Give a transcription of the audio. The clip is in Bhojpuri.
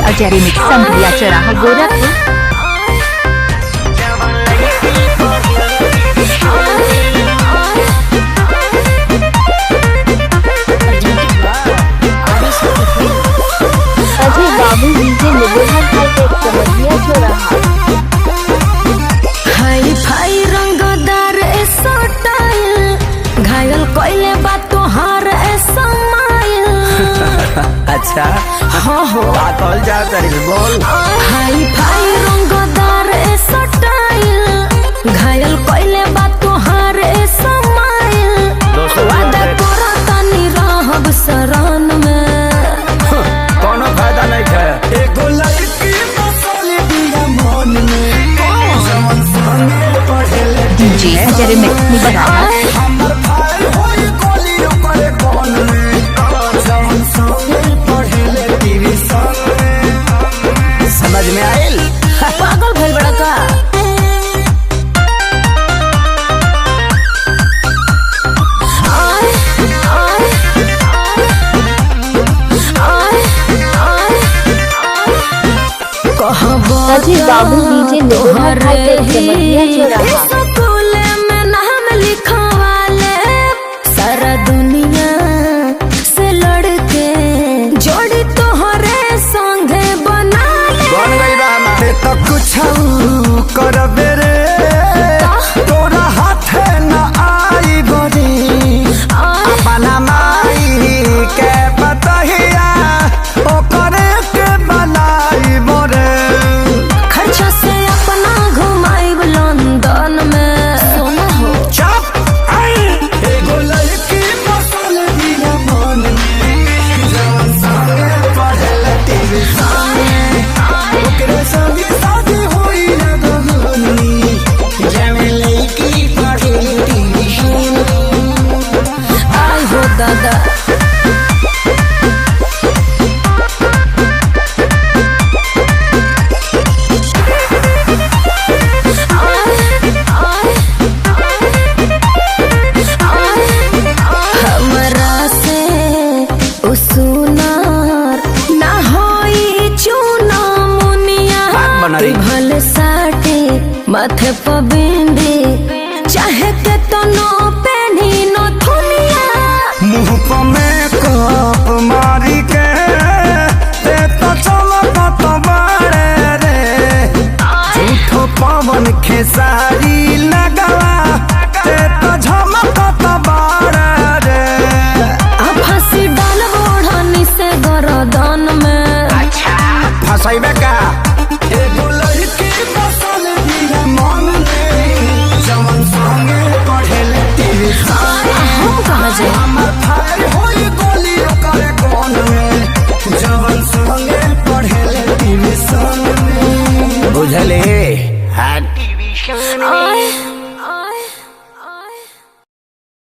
अजय रिमिक्स संभलिया चौराहा गोरखपुर। अजय बाबू डीजे निबोधन हाईटेक संभलिया चौराहा। हाई फाई रंगदार स्टाइल घायल कोइले बात तोहार समाइल। अच्छा हाँ हो बोल जा करी बोल। हाई फाई रंगदार स्टाइल घायल कोइले बात तोहार समाइल। वादा करो तनी रहब शरण में कोनो फायदा नहीं है। एगो लड़की बसल दिया मन में जवन संगे पढ़ेले डीजे अजय रिमिक्स निबोधन। हमर भाई होई कोली ओकरे कोन में जवन संगे पढ़ेले टीवी संगे। समझ में आइल? पागल भइल बड़ा का? अजय बाबू डीजे निबोधन हाईटेक संभलिया चौराहा। स्कूल में नाम लिखवाले सारा दुनिया से लड़के जोड़ी तोहरे संगे बना ले। बन गई बा हमारे तो कुछ करबे रे तोरा हाथ न आई बड़ी अपना माई के बतहिया ओकरे के बनाई मोरे। खर्चा से अपना घुमाइब लंदन में सोना हो। चुप एगो लड़की बसल दिया मन में जवन संगे पढ़ेले टीवी संगे ओकरे संगे शादी होई लगनी जवन लड़की पढ़ेले टीवी संगे। आई हो दादा हमरा से उसुनार ना होई चूना मुनिया। बात बना रही। भले साटे माथे पर बिंदी चाहे के तनो पेनी न थुनिया। मुँह पर मेकअप मारी के ते तो चमकत बाड़े रे झूठो पवन खेसारी लगवा ते तो झमकत बाड़े रे। आ फांसी डाल ओढ़नी से गरदन में। फसाइबे का एगो लड़की बसल दिया मन में जवन संगे पढ़ेले टीवी संगे। हम कहाँ जाए? हमर भाई होई गोली ओकरे कोन में जवन संगे पढ़ेले टीवी संगे। बुझले हाँ टीवी संगे।